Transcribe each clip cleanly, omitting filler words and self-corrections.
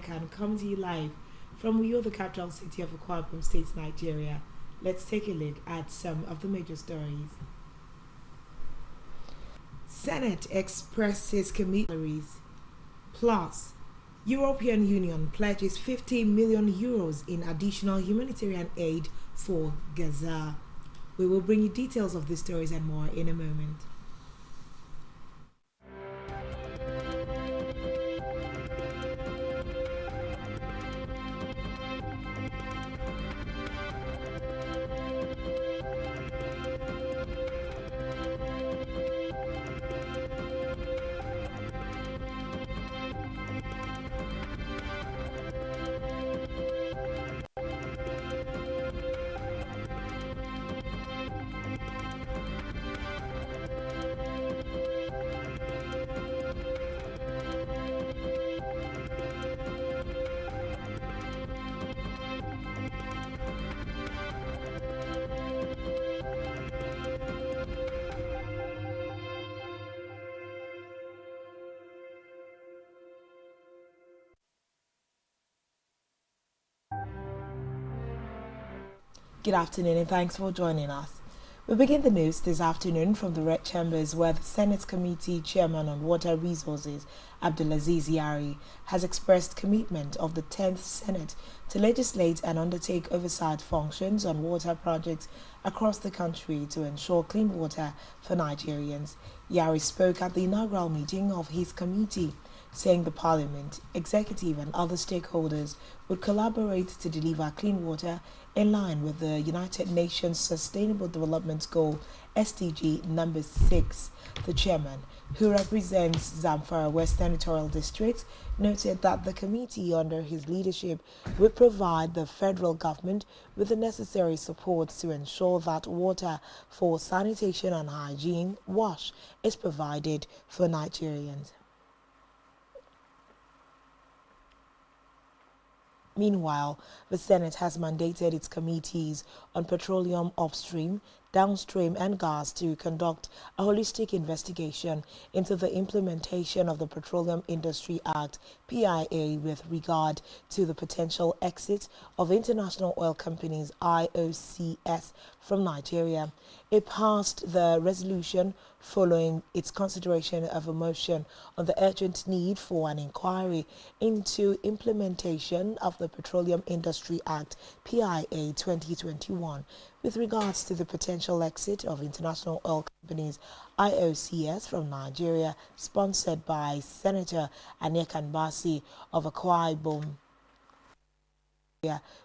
Anekan, coming to you live from Uyo, the capital city of Akwa Ibom State, Nigeria. Let's take a look at some of the major stories. Senate expresses commitment. Plus, European Union pledges 50 million euros in additional humanitarian aid for Gaza. We will bring you details of these stories and more in a moment. Good afternoon and thanks for joining us. We begin the news this afternoon from the Red Chambers, where the Senate Committee Chairman on Water Resources, Abdulaziz Yari, has expressed commitment of the 10th Senate to legislate and undertake oversight functions on water projects across the country to ensure clean water for Nigerians. Yari spoke at the inaugural meeting of his committee, saying the Parliament, Executive and other stakeholders would collaborate to deliver clean water in line with the United Nations Sustainable Development Goal SDG number 6. The chairman, who represents Zamfara West Senatorial District, noted that the committee under his leadership would provide the federal government with the necessary support to ensure that water for sanitation and hygiene wash is provided for Nigerians. Meanwhile, the Senate has mandated its committees on petroleum upstream, downstream and gas to conduct a holistic investigation into the implementation of the Petroleum Industry Act (PIA) with regard to the potential exit of international oil companies IOCs from Nigeria. It passed the resolution following its consideration of a motion on the urgent need for an inquiry into implementation of the Petroleum Industry Act (PIA) 2021 with regards to the potential exit of international oil companies IOCs from Nigeria, sponsored by Senator Anekan Basi of Akwa Ibom,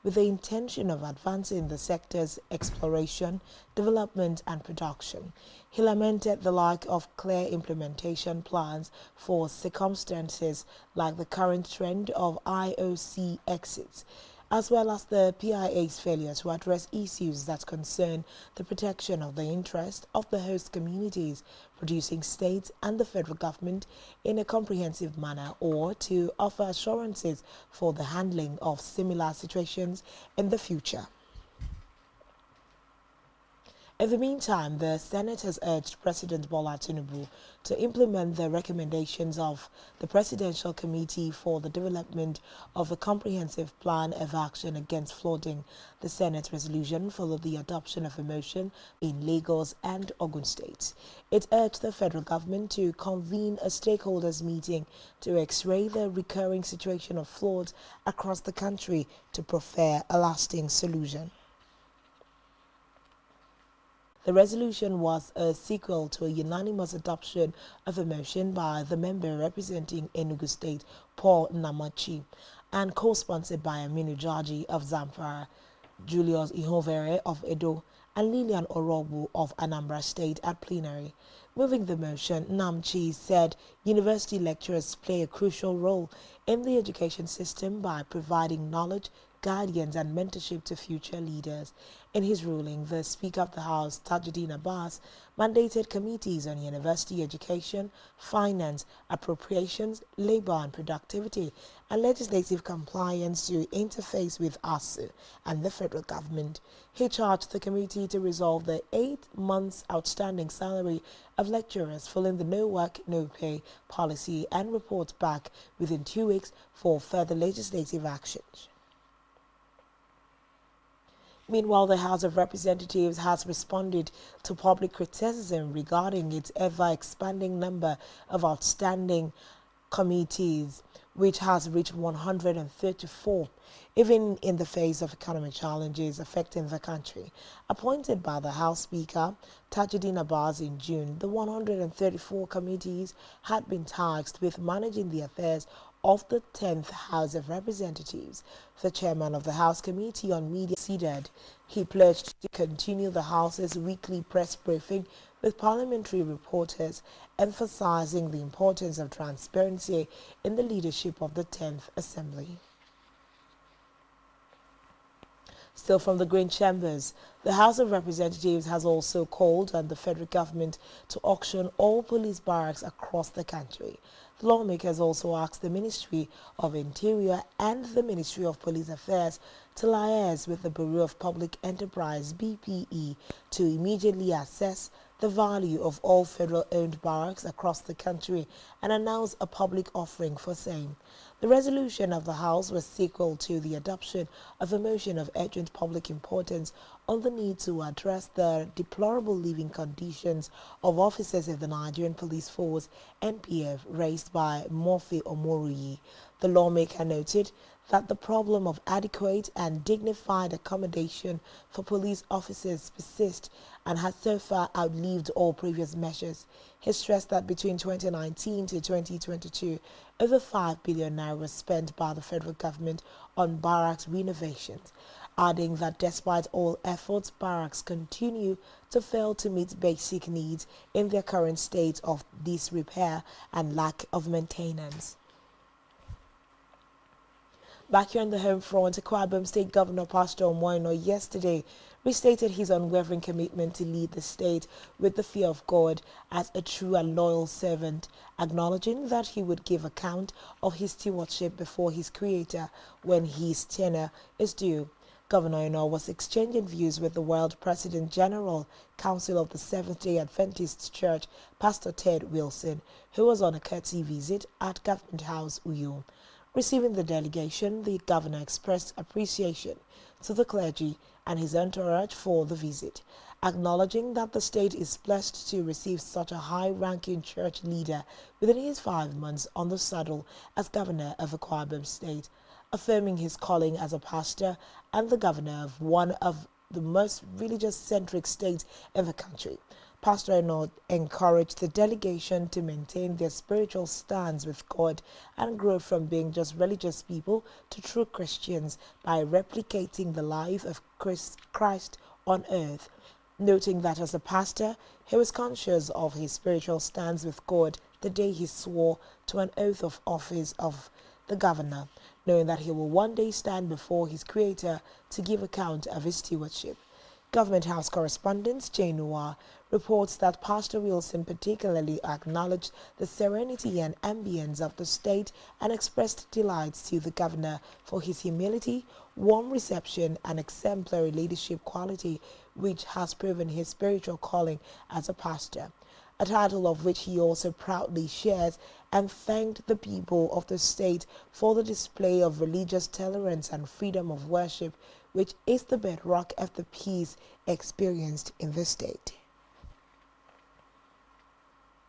with the intention of advancing the sector's exploration, development and production. He lamented the lack of clear implementation plans for circumstances like the current trend of IOC exits, as well as the PIA's failure to address issues that concern the protection of the interest of the host communities, producing states and the federal government in a comprehensive manner, or to offer assurances for the handling of similar situations in the future. In the meantime, the Senate has urged President Bola Tinubu to implement the recommendations of the Presidential Committee for the Development of a Comprehensive Plan of Action Against Flooding. The Senate resolution followed the adoption of a motion in Lagos and Ogun states. It urged the federal government to convene a stakeholders meeting to x-ray the recurring situation of floods across the country to prefer a lasting solution. The resolution was a sequel to a unanimous adoption of a motion by the member representing Enugu State, Paul Namachi, and co-sponsored by Aminu Jaji of Zamfara, Julius Ihovere of Edo, and Lilian Orobu of Anambra State at plenary. Moving the motion, Namchi said university lecturers play a crucial role in the education system by providing knowledge, guidance and mentorship to future leaders. In his ruling, the Speaker of the House, Tajuddin Abbas, mandated committees on university education, finance, appropriations, labor and productivity, and legislative compliance to interface with ASU and the federal government. He charged the committee to resolve the 8 months outstanding salary of lecturers following the no work, no pay policy and reports back within 2 weeks for further legislative action. Meanwhile, the House of Representatives has responded to public criticism regarding its ever-expanding number of outstanding committees, which has reached 134, even in the face of economic challenges affecting the country. Appointed by the House Speaker, Tajuddin Abbas in June, the 134 committees had been tasked with managing the affairs of the 10th House of Representatives. The chairman of the House Committee on Media conceded he pledged to continue the House's weekly press briefing with parliamentary reporters, emphasizing the importance of transparency in the leadership of the 10th Assembly. Still from the Green Chambers, the House of Representatives has also called on the federal government to auction all police barracks across the country. The lawmakers also asked the Ministry of Interior and the Ministry of Police Affairs to liaise with the Bureau of Public Enterprise (BPE) to immediately assess the value of all federal-owned barracks across the country and announce a public offering for same. The resolution of the House was sequel to the adoption of a motion of urgent public importance on the need to address the deplorable living conditions of officers of the Nigerian Police Force (NPF) raised by Murphy Omoruyi. The lawmaker noted that the problem of adequate and dignified accommodation for police officers persists and has so far outlived all previous measures. He stressed that between 2019 to 2022, over 5 billion naira was spent by the federal government on barracks renovations, adding that despite all efforts, barracks continue to fail to meet basic needs in their current state of disrepair and lack of maintenance. Back here on the home front, Akwa Ibom State Governor Pastor Omoino yesterday restated his unwavering commitment to lead the state with the fear of God as a true and loyal servant, acknowledging that he would give account of his stewardship before his Creator when his tenure is due. Governor Omoino was exchanging views with the World President General Council of the Seventh-day Adventist Church, Pastor Ted Wilson, who was on a courtesy visit at Government House, Uyo. Receiving the delegation, the governor expressed appreciation to the clergy and his entourage for the visit, acknowledging that the state is blessed to receive such a high-ranking church leader within his 5 months on the saddle as governor of Akwa Ibom State, affirming his calling as a pastor and the governor of one of the most religious-centric states in the country. Pastor Omoino encouraged the delegation to maintain their spiritual stance with God and grow from being just religious people to true Christians by replicating the life of Christ on earth, noting that as a pastor, he was conscious of his spiritual stance with God the day he swore to an oath of office of the governor, knowing that he will one day stand before his Creator to give account of his stewardship. Government House correspondent Jane Noah reports that Pastor Wilson particularly acknowledged the serenity and ambience of the state and expressed delight to the governor for his humility, warm reception, and exemplary leadership quality, which has proven his spiritual calling as a pastor, a title of which he also proudly shares, and thanked the people of the state for the display of religious tolerance and freedom of worship, which is the bedrock of the peace experienced in the state.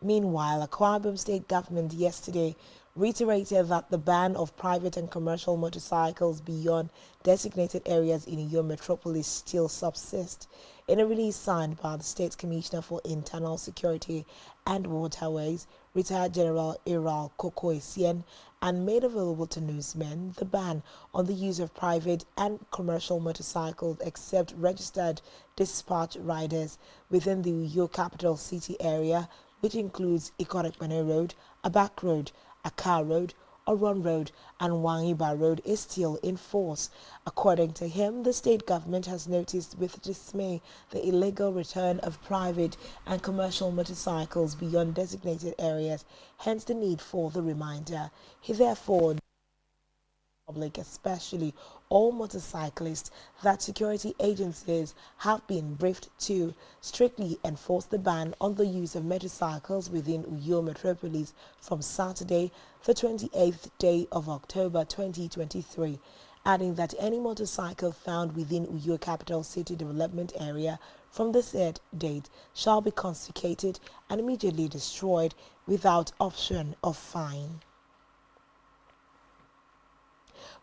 Meanwhile, Akwa Ibom State government yesterday reiterated that the ban of private and commercial motorcycles beyond designated areas in Uyo metropolis still subsists. In a release signed by the State Commissioner for Internal Security and Waterways, retired General Iral Kokoesien, and made available to newsmen, the ban on the use of private and commercial motorcycles except registered dispatch riders within the Uyo capital city area, which includes Ikorekpene Road, Abak Road, Akar Road, Oron Road, and Wangiba Road, is still in force. According to him, the state government has noticed with dismay the illegal return of private and commercial motorcycles beyond designated areas, hence the need for the reminder. He therefore public, especially all motorcyclists, that security agencies have been briefed to strictly enforce the ban on the use of motorcycles within Uyo metropolis from Saturday, the 28th day of October 2023. Adding that any motorcycle found within Uyo Capital City Development Area from the said date shall be confiscated and immediately destroyed without option of fine.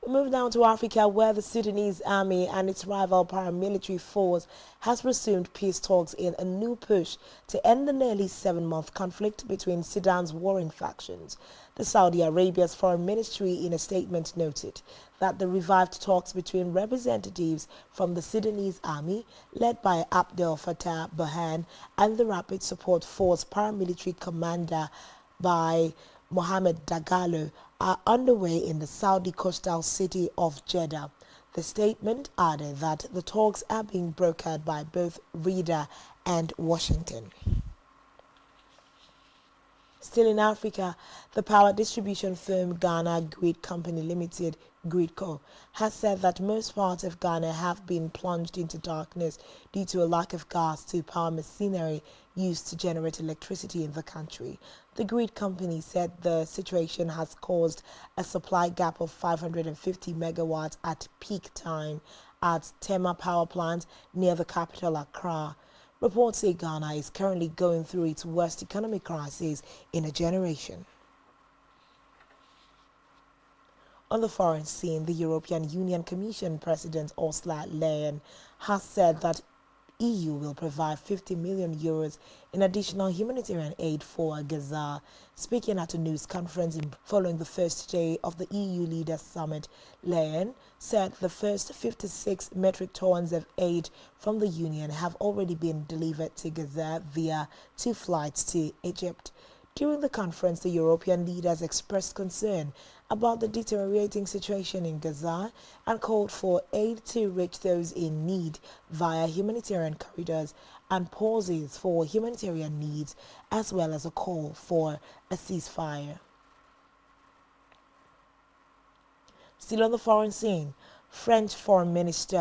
We move down to Africa, where the Sudanese army and its rival paramilitary force has resumed peace talks in a new push to end the nearly 7-month conflict between Sudan's warring factions. The Saudi Arabia's foreign ministry in a statement noted that the revived talks between representatives from the Sudanese army, led by Abdel Fattah Burhan, and the Rapid Support Force paramilitary commander by Mohammed Dagalo are underway in the Saudi coastal city of Jeddah. The statement added that the talks are being brokered by both Riyadh and Washington. Still in Africa, the power distribution firm Ghana Grid Company Limited, Gridco, has said that most parts of Ghana have been plunged into darkness due to a lack of gas to power machinery used to generate electricity in the country. The Grid Company said the situation has caused a supply gap of 550 megawatts at peak time at Tema Power Plant near the capital Accra. Reports say Ghana is currently going through its worst economic crisis in a generation. On the foreign scene, the European Union Commission President Ursula Leyen has said that EU will provide 50 million euros in additional humanitarian aid for Gaza. Speaking at a news conference following the first day of the EU Leaders Summit, Leyen said the first 56 metric tons of aid from the Union have already been delivered to Gaza via 2 flights to Egypt. During the conference, the European leaders expressed concern about the deteriorating situation in Gaza and called for aid to reach those in need via humanitarian corridors and pauses for humanitarian needs, as well as a call for a ceasefire. Still on the foreign scene, French Foreign Minister